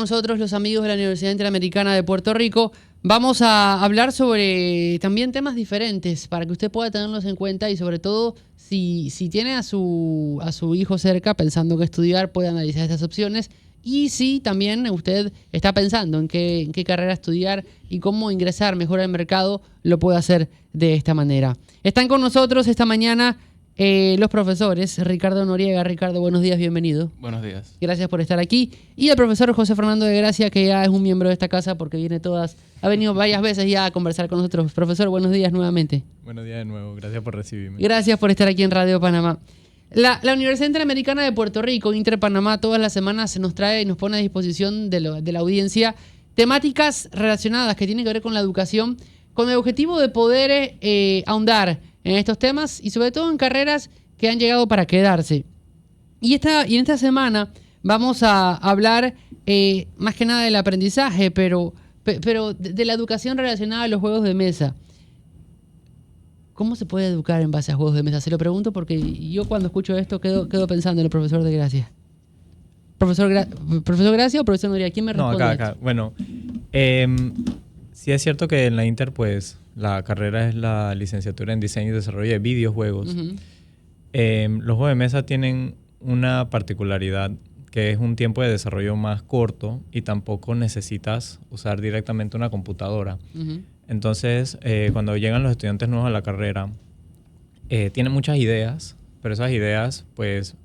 Nosotros, los amigos de la Universidad Interamericana de Puerto Rico, vamos a hablar sobre también temas diferentes para que usted pueda tenerlos en cuenta y sobre todo si tiene a su hijo cerca pensando qué estudiar, puede analizar estas opciones y si también usted está pensando en qué carrera estudiar y cómo ingresar mejor al mercado, lo puede hacer de esta manera. Están con nosotros esta mañana los profesores Ricardo Noriega. Ricardo, buenos días, bienvenido. Buenos días. Gracias por estar aquí. Y el profesor José Fernando de Gracia, que ya es un miembro de esta casa porque ha venido varias veces ya a conversar con nosotros. Profesor, buenos días nuevamente. Buenos días de nuevo, gracias por recibirme. Gracias por estar aquí en Radio Panamá. La Universidad Interamericana de Puerto Rico, Interpanamá, todas las semanas nos trae y nos pone a disposición de la audiencia temáticas relacionadas que tienen que ver con la educación, con el objetivo de poder ahondar en estos temas y sobre todo en carreras que han llegado para quedarse. Y en esta semana vamos a hablar más que nada del aprendizaje, pero de la educación relacionada a los juegos de mesa. ¿Cómo se puede educar en base a juegos de mesa? Se lo pregunto porque yo cuando escucho esto quedo pensando en el profesor de Gracia. ¿Profesor Gracia o profesor Noriega? ¿Quién me responde? No, acá. Bueno, sí es cierto que en la Inter, pues, la carrera es la licenciatura en Diseño y Desarrollo de Videojuegos. Uh-huh. Los juegos de mesa tienen una particularidad que es un tiempo de desarrollo más corto y tampoco necesitas usar directamente una computadora. Uh-huh. Entonces, cuando llegan los estudiantes nuevos a la carrera, tienen muchas ideas, pero esas ideas, pues,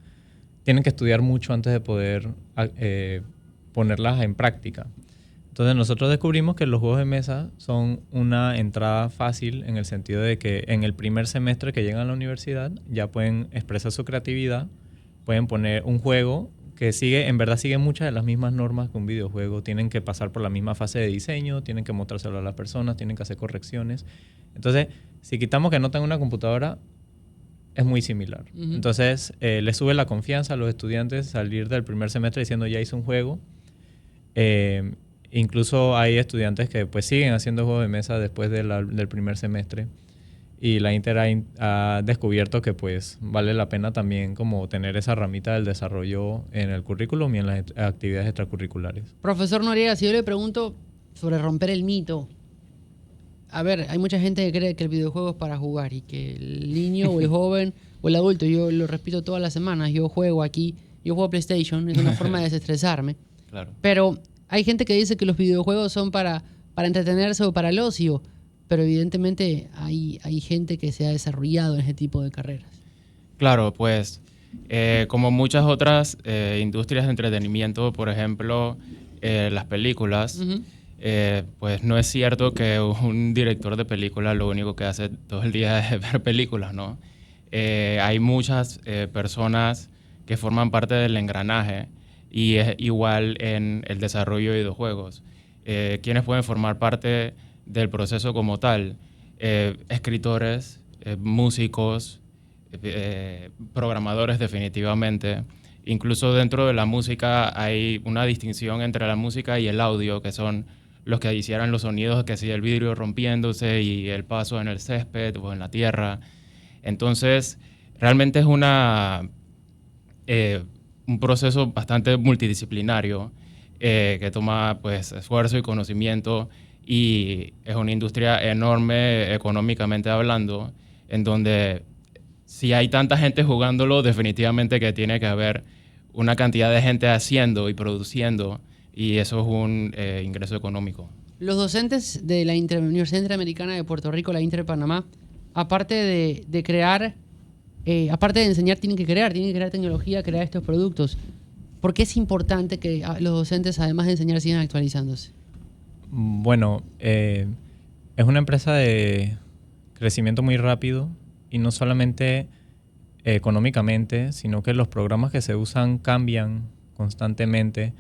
tienen que estudiar mucho antes de poder ponerlas en práctica. Entonces nosotros descubrimos que los juegos de mesa son una entrada fácil en el sentido de que en el primer semestre que llegan a la universidad ya pueden expresar su creatividad, pueden poner un juego que en verdad sigue muchas de las mismas normas que un videojuego. Tienen que pasar por la misma fase de diseño, tienen que mostrárselo a las personas, tienen que hacer correcciones. Entonces, si quitamos que no tengan una computadora, es muy similar. Uh-huh. Entonces, les sube la confianza a los estudiantes salir del primer semestre diciendo ya hice un juego. Incluso hay estudiantes que pues siguen haciendo juegos de mesa después del primer semestre. Y la Inter ha descubierto que pues vale la pena también como tener esa ramita del desarrollo en el currículum y en las actividades extracurriculares. Profesor Noriega, si yo le pregunto sobre romper el mito. A ver, hay mucha gente que cree que el videojuego es para jugar y que el niño o el joven o el adulto, yo lo repito todas las semanas, yo juego PlayStation, es una forma de desestresarme. Claro. Pero hay gente que dice que los videojuegos son para entretenerse o para el ocio, pero evidentemente hay gente que se ha desarrollado en ese tipo de carreras. Claro, pues como muchas otras industrias de entretenimiento, por ejemplo, las películas, uh-huh. Pues no es cierto que un director de película lo único que hace todo el día es ver películas, ¿no? Hay muchas personas que forman parte del engranaje y es igual en el desarrollo de videojuegos. ¿Quiénes pueden formar parte del proceso como tal? Escritores, músicos, programadores definitivamente. Incluso dentro de la música hay una distinción entre la música y el audio, que son los que hicieran los sonidos, que si el vidrio rompiéndose y el paso en el césped o en la tierra. Entonces, realmente es un proceso bastante multidisciplinario que toma pues, esfuerzo y conocimiento, y es una industria enorme económicamente hablando, en donde si hay tanta gente jugándolo, definitivamente que tiene que haber una cantidad de gente haciendo y produciendo, y eso es un ingreso económico. Los docentes de la Universidad Interamericana de Puerto Rico, la Interpanamá, aparte de crear, aparte de enseñar, tienen que crear tecnología, crear estos productos. ¿Por qué es importante que los docentes, además de enseñar, sigan actualizándose? Bueno, es una empresa de crecimiento muy rápido y no solamente económicamente, sino que los programas que se usan cambian constantemente.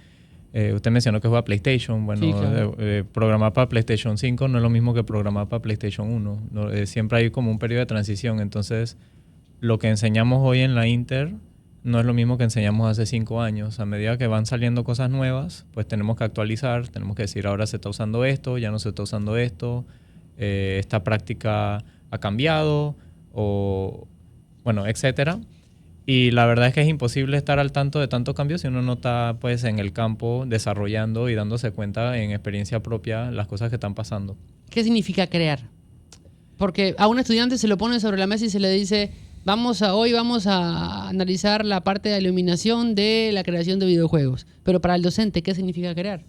Usted mencionó que juega PlayStation. Bueno, sí, claro. Programar para PlayStation 5 no es lo mismo que programar para PlayStation 1. Siempre hay como un periodo de transición. Entonces, lo que enseñamos hoy en la Inter no es lo mismo que enseñamos hace 5 años. A medida que van saliendo cosas nuevas, pues tenemos que actualizar, tenemos que decir ahora se está usando esto, ya no se está usando esto, esta práctica ha cambiado, o bueno, etcétera. Y la verdad es que es imposible estar al tanto de tanto cambio si uno no está pues, en el campo desarrollando y dándose cuenta en experiencia propia las cosas que están pasando. ¿Qué significa crear? Porque a un estudiante se lo pone sobre la mesa y se le dice, hoy vamos a analizar la parte de iluminación de la creación de videojuegos. Pero para el docente, ¿qué significa crear?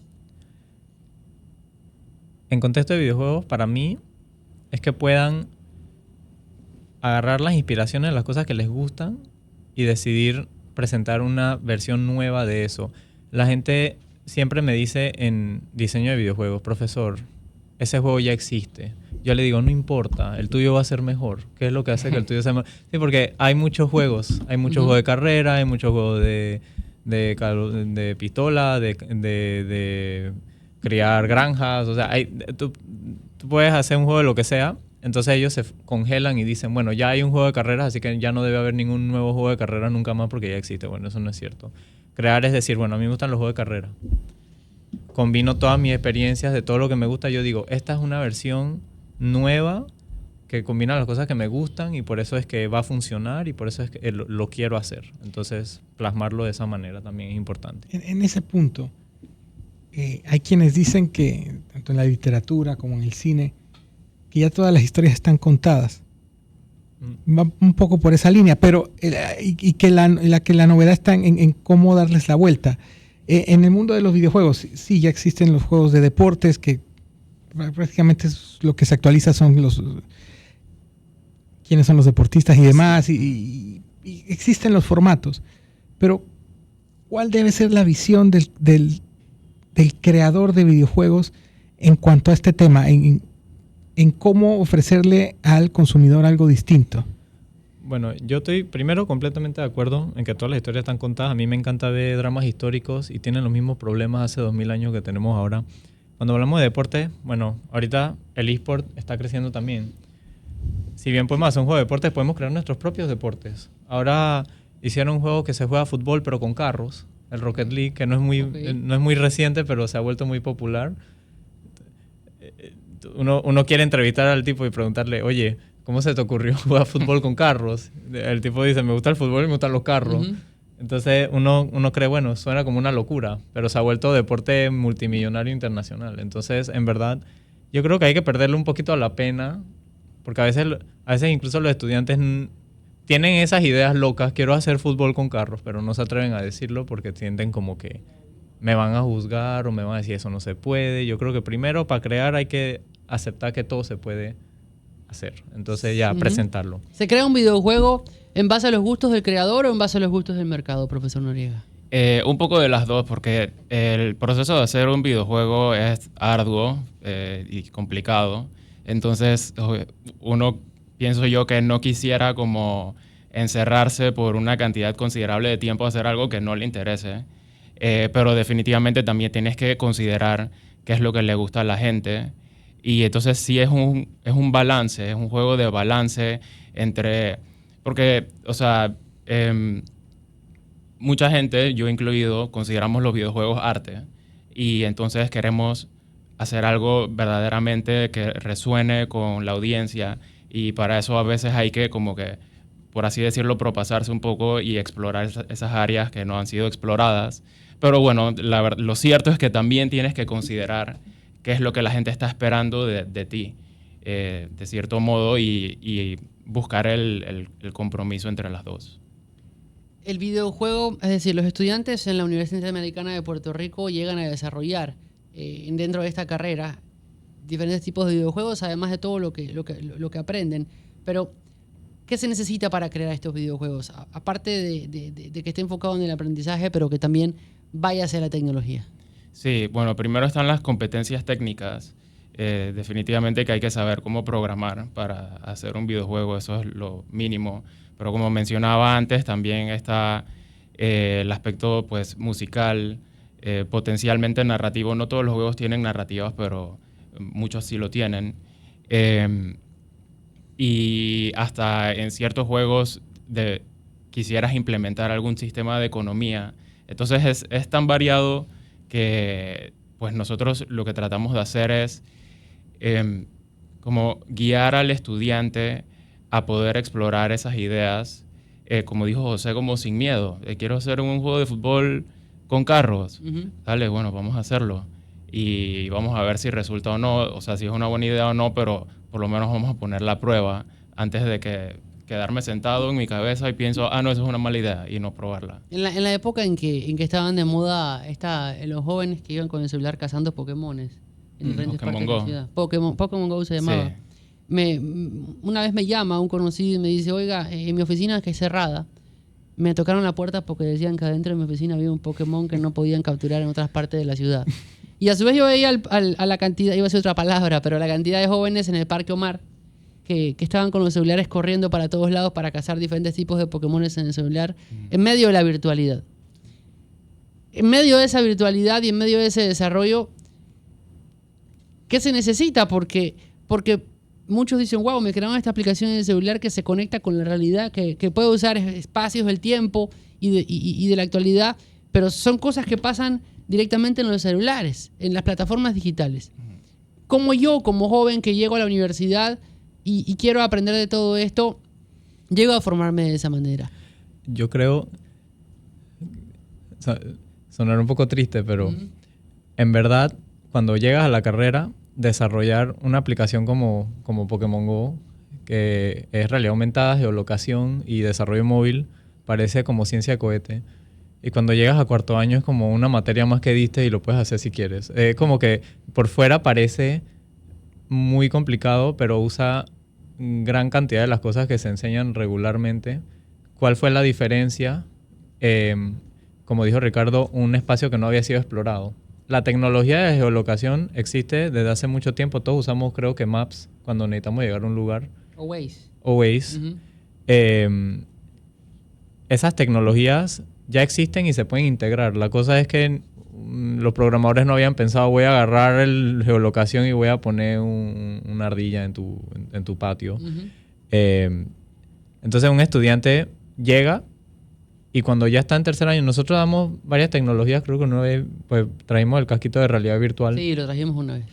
En contexto de videojuegos, para mí, es que puedan agarrar las inspiraciones de las cosas que les gustan y decidir presentar una versión nueva de eso. La gente siempre me dice en diseño de videojuegos, profesor, ese juego ya existe. Yo le digo, no importa, el tuyo va a ser mejor. ¿Qué es lo que hace que el tuyo sea mejor? Sí, porque hay muchos juegos. Hay muchos juegos de carrera, hay muchos juegos de pistola, de criar granjas. O sea, tú puedes hacer un juego de lo que sea. Entonces ellos se congelan y dicen, bueno, ya hay un juego de carreras, así que ya no debe haber ningún nuevo juego de carreras nunca más porque ya existe. Bueno, eso no es cierto. Crear es decir, bueno, a mí me gustan los juegos de carrera. Combino todas mis experiencias de todo lo que me gusta. Yo digo, esta es una versión nueva que combina las cosas que me gustan y por eso es que va a funcionar y por eso es que lo quiero hacer. Entonces, plasmarlo de esa manera también es importante. En ese punto, hay quienes dicen que, tanto en la literatura como en el cine, que ya todas las historias están contadas. Va un poco por esa línea, pero y que la novedad está en cómo darles la vuelta. En el mundo de los videojuegos, sí, ya existen los juegos de deportes, que prácticamente lo que se actualiza son quiénes son los deportistas y demás, y existen los formatos. Pero, ¿cuál debe ser la visión del creador de videojuegos en cuanto a este tema? En cómo ofrecerle al consumidor algo distinto. Bueno, yo estoy primero completamente de acuerdo en que todas las historias están contadas. A mí me encanta ver dramas históricos y tienen los mismos problemas hace 2000 años que tenemos ahora. Cuando hablamos de deporte, bueno, ahorita el eSport está creciendo también. Si bien podemos hacer un juego de deportes, podemos crear nuestros propios deportes. Ahora hicieron un juego que se juega fútbol pero con carros, el Rocket League, que no es muy reciente, pero se ha vuelto muy popular. Uno quiere entrevistar al tipo y preguntarle, oye, ¿cómo se te ocurrió jugar fútbol con carros? El tipo dice, me gusta el fútbol y me gustan los carros. Entonces uno cree, bueno, suena como una locura, pero se ha vuelto deporte multimillonario internacional. Entonces, en verdad, yo creo que hay que perderle un poquito a la pena, porque a veces incluso los estudiantes tienen esas ideas locas, quiero hacer fútbol con carros, pero no se atreven a decirlo porque sienten como que me van a juzgar o me van a decir eso no se puede. Yo creo que primero para crear hay que aceptar que todo se puede hacer. Entonces ya presentarlo. ¿Se crea un videojuego en base a los gustos del creador o en base a los gustos del mercado, profesor Noriega? Un poco de las dos, porque el proceso de hacer un videojuego es arduo y complicado. Entonces pienso yo que no quisiera como encerrarse por una cantidad considerable de tiempo a hacer algo que no le interese. Pero definitivamente también tienes que considerar qué es lo que le gusta a la gente. Y entonces sí es un balance, es un juego de balance entre... Porque, o sea, mucha gente, yo incluido, consideramos los videojuegos arte. Y entonces queremos hacer algo verdaderamente que resuene con la audiencia. Y para eso a veces hay que como que, por así decirlo, propasarse un poco y explorar esas áreas que no han sido exploradas. Pero bueno, lo cierto es que también tienes que considerar qué es lo que la gente está esperando de ti, de cierto modo, y buscar el compromiso entre las dos. El videojuego, es decir, los estudiantes en la Universidad Interamericana de Puerto Rico llegan a desarrollar dentro de esta carrera diferentes tipos de videojuegos, además de todo lo que aprenden. Pero, ¿qué se necesita para crear estos videojuegos? Aparte de que esté enfocado en el aprendizaje, pero que también vaya hacia la tecnología. Sí, bueno, primero están las competencias técnicas. Definitivamente que hay que saber cómo programar para hacer un videojuego, eso es lo mínimo. Pero como mencionaba antes, también está el aspecto pues, musical, potencialmente narrativo. No todos los juegos tienen narrativas, pero muchos sí lo tienen. Y hasta en ciertos juegos quisieras implementar algún sistema de economía. Entonces es tan variado que pues nosotros lo que tratamos de hacer es como guiar al estudiante a poder explorar esas ideas como dijo José, como sin miedo. Quiero hacer un juego de fútbol con carros. Dale, bueno, vamos a hacerlo. Y vamos a ver si resulta o no, o sea, si es una buena idea o no, pero por lo menos vamos a poner la prueba antes de quedarme sentado en mi cabeza y pienso, no, eso es una mala idea, y no probarla. En la época en que estaban de moda los jóvenes que iban con el celular cazando Pokémones en diferentes partes de la ciudad. Pokémon Go se llamaba. Sí. Una vez me llama un conocido y me dice, oiga, en mi oficina que es cerrada, me tocaron la puerta porque decían que adentro de mi oficina había un Pokémon que no podían capturar en otras partes de la ciudad. Y a su vez yo veía a la cantidad, iba a decir otra palabra, pero la cantidad de jóvenes en el Parque Omar que estaban con los celulares corriendo para todos lados para cazar diferentes tipos de Pokémones en el celular, en medio de la virtualidad. En medio de esa virtualidad y en medio de ese desarrollo, ¿qué se necesita? Porque muchos dicen, wow, me crearon esta aplicación en el celular que se conecta con la realidad, que puede usar espacios del tiempo y de la actualidad, pero son cosas que pasan directamente en los celulares, en las plataformas digitales. Como yo, como joven que llego a la universidad y quiero aprender de todo esto, llego a formarme de esa manera. Yo creo, sonar un poco triste, pero en verdad, cuando llegas a la carrera, desarrollar una aplicación como Pokémon Go, que es realidad aumentada, geolocación y desarrollo móvil, parece como ciencia de cohete. Y cuando llegas a cuarto año es como una materia más que diste y lo puedes hacer si quieres. Como que por fuera parece muy complicado, pero usa gran cantidad de las cosas que se enseñan regularmente. ¿Cuál fue la diferencia? Como dijo Ricardo, un espacio que no había sido explorado. La tecnología de geolocación existe desde hace mucho tiempo. Todos usamos, creo que, Maps cuando necesitamos llegar a un lugar. O Waze. Esas tecnologías ya existen y se pueden integrar. La cosa es que los programadores no habían pensado, voy a agarrar el geolocación y voy a poner una ardilla en tu patio. Entonces un estudiante llega y cuando ya está en tercer año, nosotros damos varias tecnologías. Creo que una vez pues, trajimos el casquito de realidad virtual. Sí, lo trajimos una vez.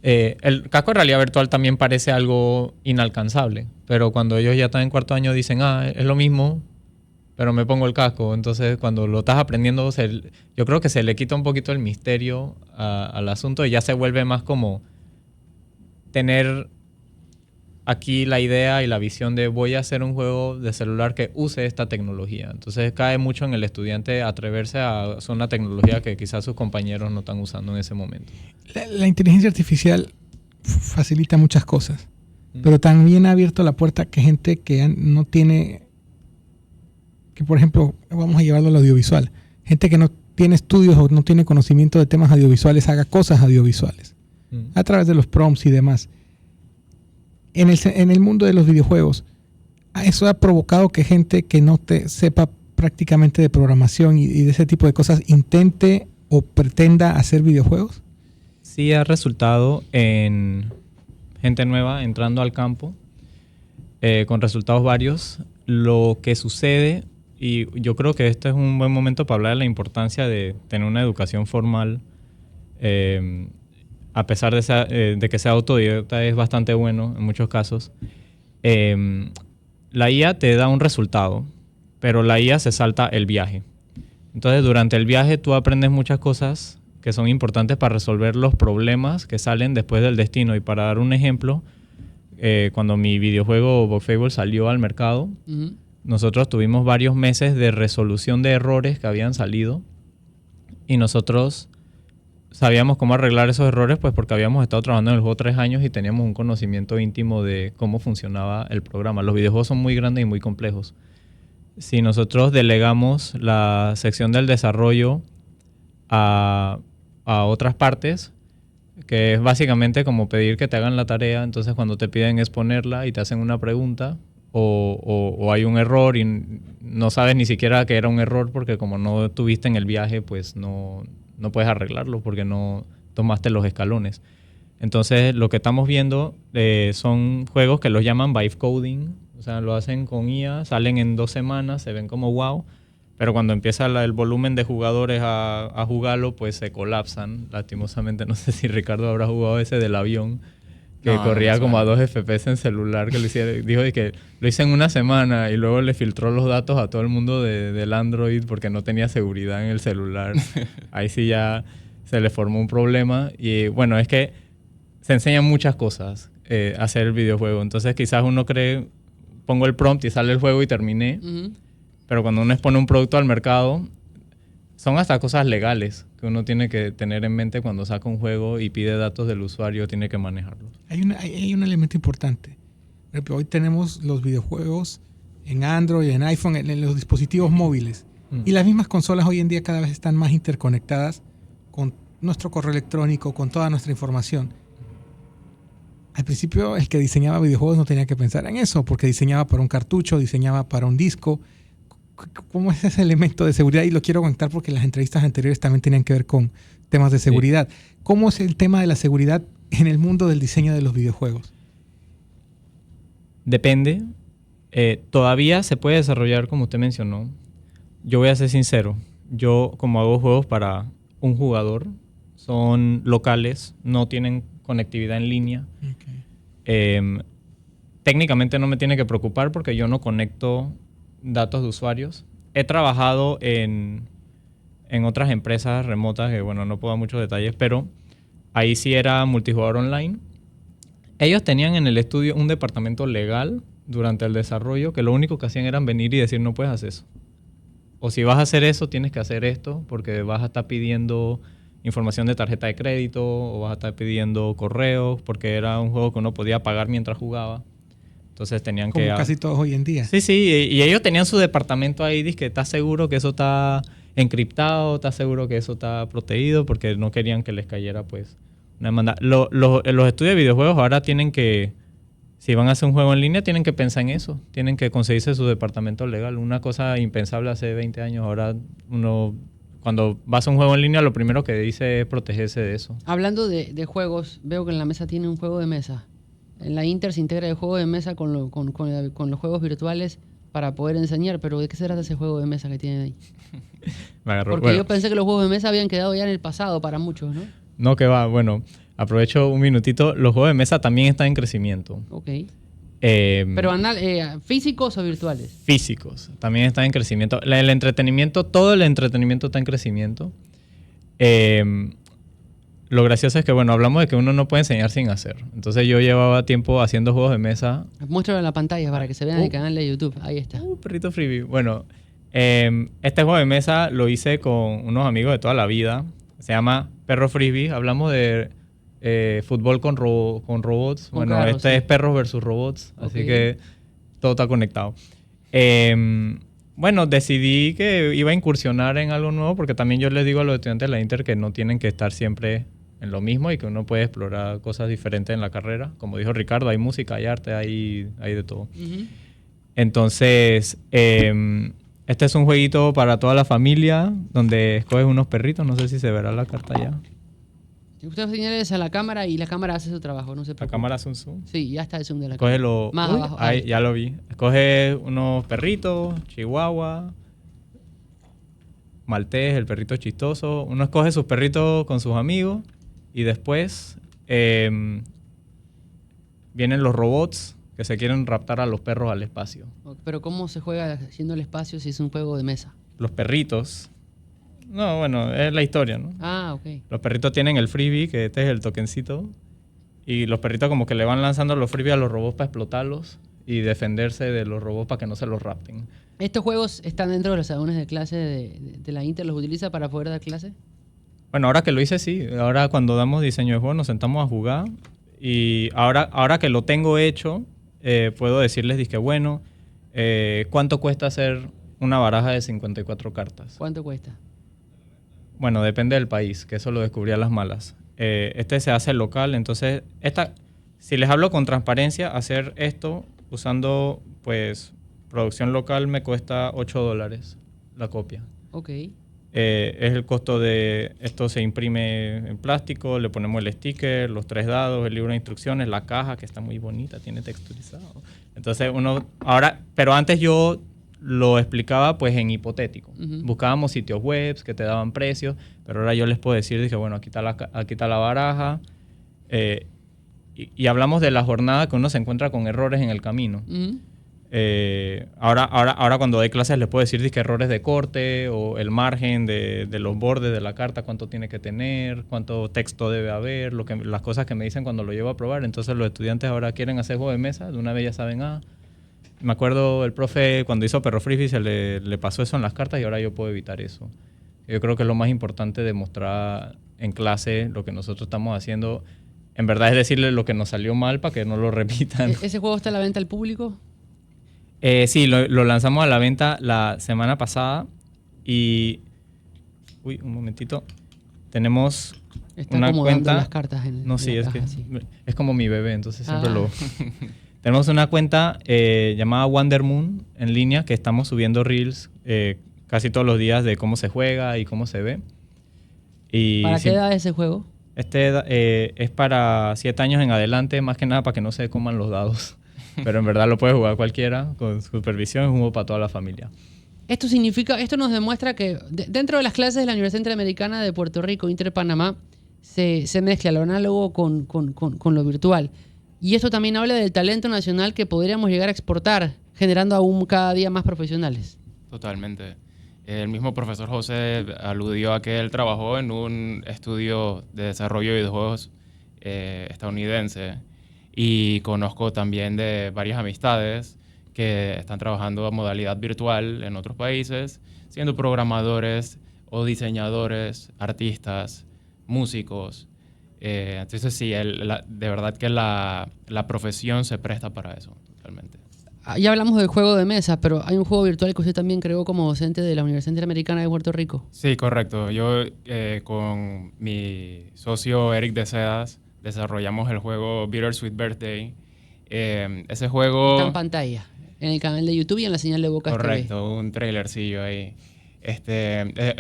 El casco de realidad virtual también parece algo inalcanzable, pero cuando ellos ya están en cuarto año dicen, es lo mismo, pero me pongo el casco. Entonces, cuando lo estás aprendiendo, yo creo que se le quita un poquito el misterio al asunto y ya se vuelve más como tener aquí la idea y la visión de voy a hacer un juego de celular que use esta tecnología. Entonces, cae mucho en el estudiante atreverse a hacer una tecnología que quizás sus compañeros no están usando en ese momento. La inteligencia artificial facilita muchas cosas, pero también ha abierto la puerta que gente que no tiene... que por ejemplo, vamos a llevarlo al audiovisual, gente que no tiene estudios o no tiene conocimiento de temas audiovisuales haga cosas audiovisuales a través de los prompts y demás. En el mundo de los videojuegos, eso ha provocado que gente que no sepa prácticamente de programación y de ese tipo de cosas intente o pretenda hacer videojuegos. Sí ha resultado en gente nueva entrando al campo con resultados varios. Lo que sucede... Y yo creo que este es un buen momento para hablar de la importancia de tener una educación formal. A pesar de que sea autodidacta, es bastante bueno en muchos casos. La IA te da un resultado, pero la IA se salta el viaje. Entonces, durante el viaje tú aprendes muchas cosas que son importantes para resolver los problemas que salen después del destino. Y para dar un ejemplo, cuando mi videojuego Bug Fable salió al mercado, nosotros tuvimos varios meses de resolución de errores que habían salido y nosotros sabíamos cómo arreglar esos errores pues porque habíamos estado trabajando en el juego 3 años y teníamos un conocimiento íntimo de cómo funcionaba el programa. Los videojuegos son muy grandes y muy complejos. Si nosotros delegamos la sección del desarrollo a otras partes, que es básicamente como pedir que te hagan la tarea, entonces cuando te piden exponerla y te hacen una pregunta, o hay un error y no sabes ni siquiera que era un error porque como no estuviste en el viaje, pues no puedes arreglarlo porque no tomaste los escalones. Entonces, lo que estamos viendo son juegos que los llaman vibe coding, o sea, lo hacen con IA, salen en 2 semanas, se ven como wow, pero cuando empieza el volumen de jugadores a jugarlo, pues se colapsan. Lastimosamente, no sé si Ricardo habrá jugado ese del avión, que No, corría no, como a 2 FPS en celular, que dijo de que lo hice en una semana y luego le filtró los datos a todo el mundo del Android porque no tenía seguridad en el celular. Ahí sí ya se le formó un problema. Y bueno, es que se enseñan muchas cosas hacer el videojuego. Entonces quizás uno cree, pongo el prompt y sale el juego y terminé. Pero cuando uno expone un producto al mercado, son hasta cosas legales que uno tiene que tener en mente cuando saca un juego y pide datos del usuario, tiene que manejarlos. Hay un elemento importante. Por ejemplo, hoy tenemos los videojuegos en Android, en iPhone, en los dispositivos móviles. Y las mismas consolas hoy en día cada vez están más interconectadas con nuestro correo electrónico, con toda nuestra información. Al principio el que diseñaba videojuegos no tenía que pensar en eso, porque diseñaba para un cartucho, diseñaba para un disco. ¿Cómo es ese elemento de seguridad? Y lo quiero contar porque las entrevistas anteriores también tenían que ver con temas de seguridad. Sí. ¿Cómo es el tema de la seguridad en el mundo del diseño de los videojuegos? Depende. Todavía se puede desarrollar como usted mencionó. Yo voy a ser sincero. Yo, como hago juegos para un jugador, son locales, no tienen conectividad en línea. Okay. Técnicamente no me tiene que preocupar porque yo no conecto datos de usuarios. He trabajado en otras empresas remotas que, bueno, no puedo dar muchos detalles, pero ahí sí era multijugador online. Ellos tenían en el estudio un departamento legal durante el desarrollo que lo único que hacían era venir y decir no puedes hacer eso. O si vas a hacer eso, tienes que hacer esto porque vas a estar pidiendo información de tarjeta de crédito o vas a estar pidiendo correos porque era un juego que uno podía pagar mientras jugaba. Entonces tenían como casi todos hoy en día. Sí, y ellos tenían su departamento ahí, dice que ¿estás seguro que eso está encriptado? ¿Estás seguro que eso está protegido? Porque no querían que les cayera pues una demanda. Los estudios de videojuegos ahora tienen que, si van a hacer un juego en línea, tienen que pensar en eso. Tienen que conseguirse su departamento legal. Una cosa impensable hace 20 años. Ahora uno, cuando vas a un juego en línea, lo primero que dice es protegerse de eso. Hablando de juegos, veo que en la mesa tiene un juego de mesa. En la Inter se integra el juego de mesa con los juegos virtuales para poder enseñar, pero ¿de qué se trata ese juego de mesa que tienen ahí? Porque yo pensé que los juegos de mesa habían quedado ya en el pasado para muchos, ¿no? No, que va. Bueno, aprovecho un minutito. Los juegos de mesa también están en crecimiento. Ok. Pero ¿físicos o virtuales? Físicos. También están en crecimiento. El entretenimiento, todo el entretenimiento está en crecimiento. Lo gracioso es que, bueno, hablamos de que uno no puede enseñar sin hacer. Entonces yo llevaba tiempo haciendo juegos de mesa. Muéstralo en la pantalla para que se vean en el canal de YouTube. Ahí está. Perrito freebie. Bueno, este juego de mesa lo hice con unos amigos de toda la vida. Se llama Perro Frisbee. Hablamos de fútbol con robots. Con bueno, carros, es perros versus robots. Okay. Así que todo está conectado. Bueno, decidí que iba a incursionar en algo nuevo porque también yo les digo a los estudiantes de la Inter que no tienen que estar siempre en lo mismo y que uno puede explorar cosas diferentes en la carrera. Como dijo Ricardo, hay música, hay arte, hay de todo. Entonces, este es un jueguito para toda la familia donde escoges unos perritos. No sé si se verá la carta ya. Usted señales a la cámara y la cámara hace su trabajo, no se preocupe. ¿La cámara hace un zoom? Sí, ya está el zoom de la cámara. Más abajo. Ahí, ya lo vi. Escoge unos perritos, chihuahua, maltés, el perrito chistoso. Uno escoge sus perritos con sus amigos y después vienen los robots que se quieren raptar a los perros al espacio. Pero ¿cómo se juega haciendo el espacio si es un juego de mesa? Los perritos... No, bueno, es la historia, ¿no? Ah, ok. Los perritos tienen el freebie, que este es el tokencito. Y los perritos como que le van lanzando los freebies a los robots para explotarlos y defenderse de los robots para que no se los rapten. ¿Estos juegos están dentro de los salones de clase de la Inter? ¿Los utiliza para poder dar clase? Bueno, ahora que lo hice, sí. Ahora cuando damos diseño de juego nos sentamos a jugar. Y ahora que lo tengo hecho, puedo decirles, dizque, bueno, ¿cuánto cuesta hacer una baraja de 54 cartas? ¿Cuánto cuesta? Bueno, depende del país, que eso lo descubrí a las malas. Este se hace local, entonces, si les hablo con transparencia, hacer esto usando, pues, producción local me cuesta $8 la copia. Ok. Es el costo de, esto se imprime en plástico, le ponemos el sticker, los 3 dados, el libro de instrucciones, la caja, que está muy bonita, tiene texturizado. Entonces, pero antes yo lo explicaba pues en hipotético. Buscábamos sitios web que te daban precios, pero ahora yo les puedo decir, dije, bueno, aquí está la baraja, y hablamos de la jornada que uno se encuentra con errores en el camino. Ujú. Ahora cuando doy clases les puedo decir que errores de corte o el margen de los bordes de la carta, cuánto tiene que tener, cuánto texto debe haber, las cosas que me dicen cuando lo llevo a probar. Entonces los estudiantes ahora quieren hacer juego de mesa, de una vez ya saben, me acuerdo el profe cuando hizo Perro Frisbee se le pasó eso en las cartas y ahora yo puedo evitar eso. Yo creo que es lo más importante de mostrar en clase lo que nosotros estamos haciendo. En verdad es decirles lo que nos salió mal para que no lo repitan. ¿Ese juego está a la venta al público? Sí, lo lanzamos a la venta la semana pasada y... Uy, un momentito. Tenemos Está una acomodando cuenta... las cartas en No, sí, la es caja, que sí. es como mi bebé, entonces siempre Ah. lo... Tenemos una cuenta llamada Wonder Moon en línea que estamos subiendo reels casi todos los días de cómo se juega y cómo se ve. Y ¿Para sí, qué edad es ese juego? es para 7 años en adelante, más que nada para que no se coman los dados. Pero en verdad lo puede jugar cualquiera con supervisión, es un juego para toda la familia. Esto nos demuestra que dentro de las clases de la Universidad Interamericana de Puerto Rico, Interpanamá, se mezcla lo análogo con lo virtual. Y esto también habla del talento nacional que podríamos llegar a exportar, generando aún cada día más profesionales. Totalmente. El mismo profesor José aludió a que él trabajó en un estudio de desarrollo de videojuegos estadounidense y conozco también de varias amistades que están trabajando a modalidad virtual en otros países, siendo programadores o diseñadores, artistas, músicos. Entonces sí, de verdad que la profesión se presta para eso, totalmente. Ya hablamos del juego de mesa, pero hay un juego virtual que usted también creó como docente de la Universidad Interamericana de Puerto Rico. Sí, correcto. Yo con mi socio Eric de Sedas desarrollamos el juego Bittersweet Birthday. Ese juego... Está en pantalla, en el canal de YouTube y en la señal de Bocas TV. Correcto, un trailercillo ahí. Es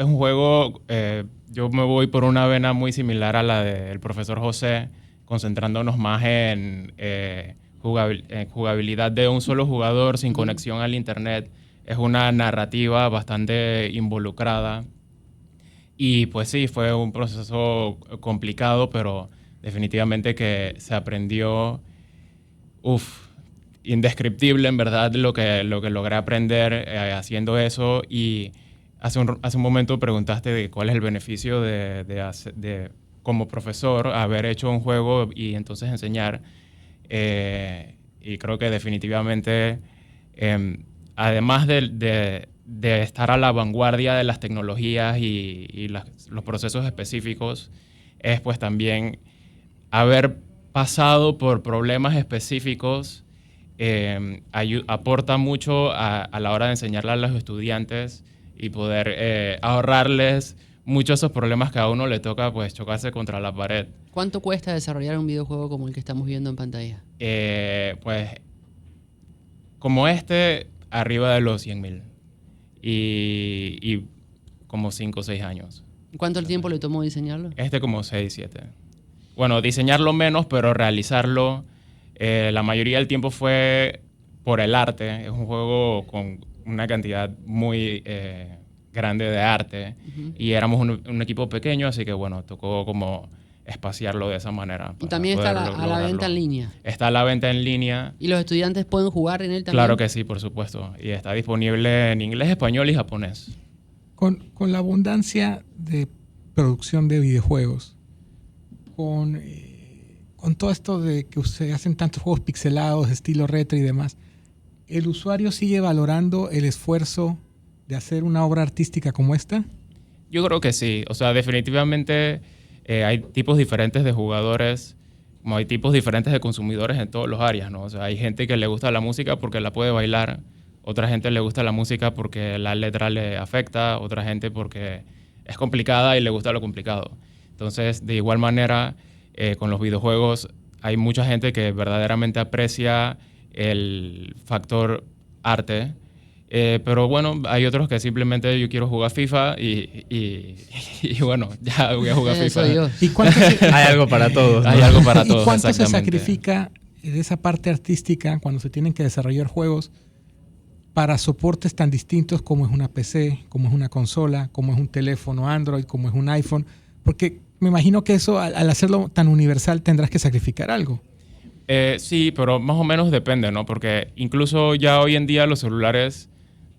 un juego, yo me voy por una vena muy similar a la del profesor José, concentrándonos más en jugabilidad de un solo jugador sin conexión al internet. Es una narrativa bastante involucrada. Y pues sí, fue un proceso complicado, pero definitivamente que se aprendió, indescriptible en verdad lo que logré aprender haciendo eso. Y hace un momento preguntaste de cuál es el beneficio de como profesor haber hecho un juego y entonces enseñar. Y creo que definitivamente, además de estar a la vanguardia de las tecnologías y los procesos específicos, es pues también haber pasado por problemas específicos. Aporta mucho a la hora de enseñarle a los estudiantes y poder ahorrarles muchos de esos problemas que a uno le toca pues chocarse contra la pared. ¿Cuánto cuesta desarrollar un videojuego como el que estamos viendo en pantalla? Pues como arriba de los 100,000 y como 5 o 6 años. ¿Cuánto tiempo le tomó diseñarlo? Como 6, 7. Bueno, diseñarlo menos, pero realizarlo la mayoría del tiempo fue por el arte. Es un juego con una cantidad muy grande de arte. Y éramos un equipo pequeño, así que bueno, tocó como espaciarlo de esa manera. Y también está a la venta en línea. Está a la venta en línea. ¿Y los estudiantes pueden jugar en él también? Claro que sí, por supuesto. Y está disponible en inglés, español y japonés. Con la abundancia de producción de videojuegos, con todo esto de que ustedes hacen tantos juegos pixelados, estilo retro y demás, ¿el usuario sigue valorando el esfuerzo de hacer una obra artística como esta? Yo creo que sí. O sea, definitivamente hay tipos diferentes de jugadores, como hay tipos diferentes de consumidores en todas las áreas, ¿no? O sea, hay gente que le gusta la música porque la puede bailar, otra gente le gusta la música porque la letra le afecta, otra gente porque es complicada y le gusta lo complicado. Entonces, de igual manera, con los videojuegos hay mucha gente que verdaderamente aprecia el factor arte, pero bueno, hay otros que simplemente yo quiero jugar FIFA y bueno, ya voy a jugar FIFA. Soy yo. ¿Y cuánto Hay algo para todos, ¿no? Hay algo para todos, ¿Y cuánto se exactamente. sacrifica de esa parte artística cuando se tienen que desarrollar juegos para soportes tan distintos como es una PC, como es una consola, como es un teléfono Android, como es un iPhone? Porque me imagino que eso, al hacerlo tan universal, tendrás que sacrificar algo. Sí, pero más o menos depende, ¿no? Porque incluso ya hoy en día los celulares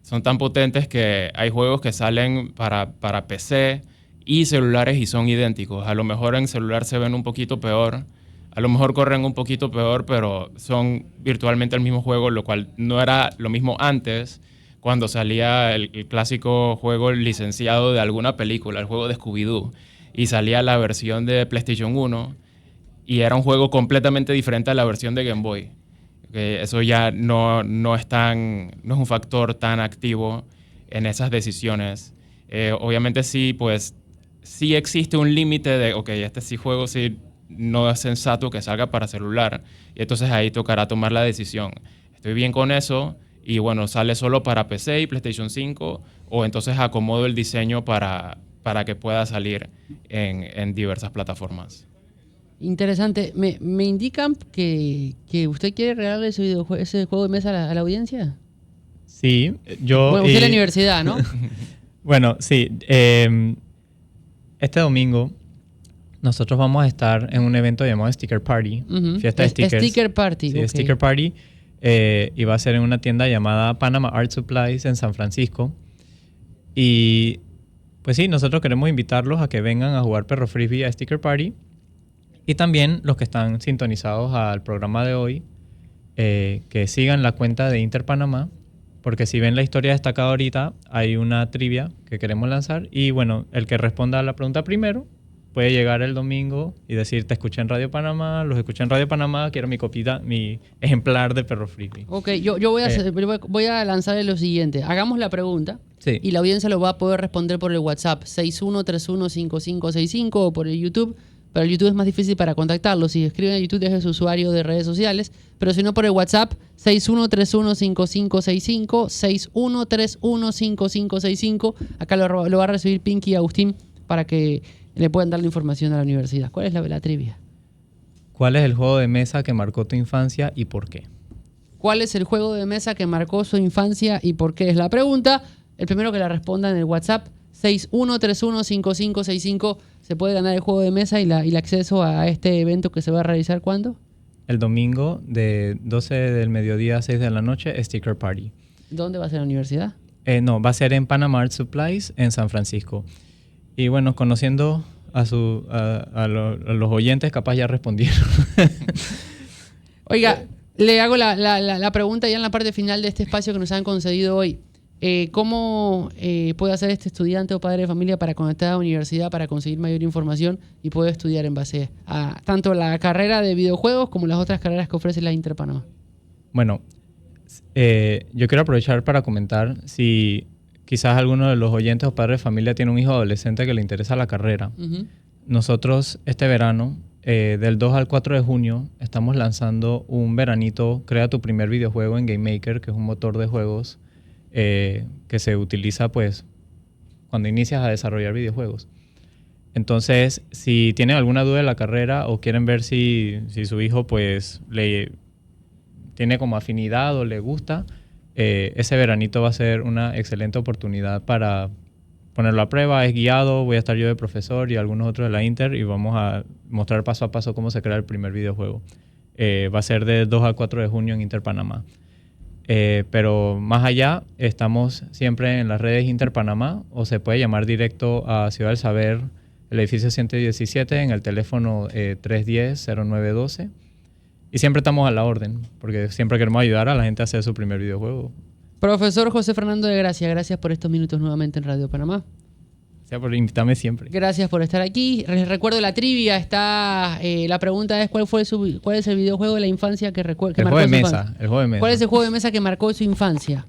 son tan potentes que hay juegos que salen para PC y celulares y son idénticos. A lo mejor en celular se ven un poquito peor, a lo mejor corren un poquito peor, pero son virtualmente el mismo juego, lo cual no era lo mismo antes, cuando salía el clásico juego licenciado de alguna película, el juego de Scooby-Doo, y salía la versión de PlayStation 1 y era un juego completamente diferente a la versión de Game Boy. Eso ya no es un factor tan activo en esas decisiones. Obviamente sí, pues sí existe un límite de, ok, este sí juego sí no es sensato que salga para celular, y entonces ahí tocará tomar la decisión. Estoy bien con eso y bueno, sale solo para PC y PlayStation 5, o entonces acomodo el diseño para que pueda salir en diversas plataformas. Interesante. ¿Me indican que usted quiere regalarle ese juego de mesa a la audiencia? Sí, yo... Bueno, usted es la universidad, ¿no? Bueno, sí. Este domingo nosotros vamos a estar en un evento llamado Sticker Party. Fiesta de stickers. Sticker Party. Sí, Okay. Sticker Party. Y va a ser en una tienda llamada Panama Art Supplies en San Francisco. Y pues sí, nosotros queremos invitarlos a que vengan a jugar Perro Frisbee a Sticker Party. Y también los que están sintonizados al programa de hoy, que sigan la cuenta de Interpanamá, porque si ven la historia destacada ahorita, hay una trivia que queremos lanzar. Y bueno, el que responda a la pregunta primero puede llegar el domingo y decir, te escuché en Radio Panamá, los escuché en Radio Panamá, quiero mi copita, mi ejemplar de Perro Frisbee. Ok, yo voy a lanzarle lo siguiente. Hagamos la pregunta Sí. y la audiencia lo va a poder responder por el WhatsApp 61315565 o por el YouTube. Pero el YouTube es más difícil para contactarlo. Si escriben a YouTube, deje su usuario de redes sociales. Pero si no, por el WhatsApp, 61315565, 61315565. Acá lo va a recibir Pinky y Agustín para que le puedan dar la información a la universidad. ¿Cuál es la trivia? ¿Cuál es el juego de mesa que marcó tu infancia y por qué? ¿Cuál es el juego de mesa que marcó su infancia y por qué? Es la pregunta. El primero que la responda en el WhatsApp, 61315565, se puede ganar el juego de mesa y el acceso a este evento que se va a realizar ¿cuándo? El domingo de 12 del mediodía a 6 de la noche, Sticker Party. ¿Dónde va a ser la universidad? No, va a ser en Panama Art Supplies en San Francisco. Y bueno, conociendo a los oyentes, capaz ya respondieron. Oiga, le hago la pregunta ya en la parte final de este espacio que nos han concedido hoy. ¿Cómo puede hacer este estudiante o padre de familia para conectar a la universidad para conseguir mayor información y poder estudiar en base a tanto la carrera de videojuegos como las otras carreras que ofrece la Interpanamá? Bueno, yo quiero aprovechar para comentar si quizás alguno de los oyentes o padres de familia tiene un hijo adolescente que le interesa la carrera. Nosotros este verano, del 2 al 4 de junio, estamos lanzando un veranito, Crea tu primer videojuego en Game Maker, que es un motor de juegos que se utiliza pues cuando inicias a desarrollar videojuegos. Entonces, si tienen alguna duda de la carrera o quieren ver si su hijo pues le tiene como afinidad o le gusta, ese veranito va a ser una excelente oportunidad para ponerlo a prueba. Es guiado, voy a estar yo de profesor y algunos otros de la Inter y vamos a mostrar paso a paso cómo se crea el primer videojuego. Va a ser del 2 al 4 de junio en Interpanamá. Pero más allá, estamos siempre en las redes Interpanamá o se puede llamar directo a Ciudad del Saber, el edificio 117, en el teléfono 310-0912. Y siempre estamos a la orden, porque siempre queremos ayudar a la gente a hacer su primer videojuego. Profesor José Fernando de Gracia, gracias por estos minutos nuevamente en Radio Panamá. O sea, por invitarme siempre. Gracias por estar aquí. Les recuerdo la trivia. La pregunta es ¿cuál es el videojuego de la infancia que marcó su infancia? El juego de mesa. ¿Cuál es el juego de mesa que marcó su infancia?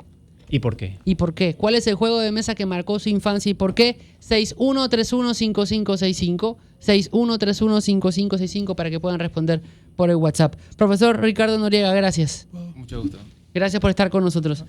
¿Y por qué? ¿Y por qué? ¿Cuál es el juego de mesa que marcó su infancia y por qué? 61315565, 61315565 para que puedan responder por el WhatsApp. Profesor Ricardo Noriega, gracias. Mucho gusto. Gracias por estar con nosotros.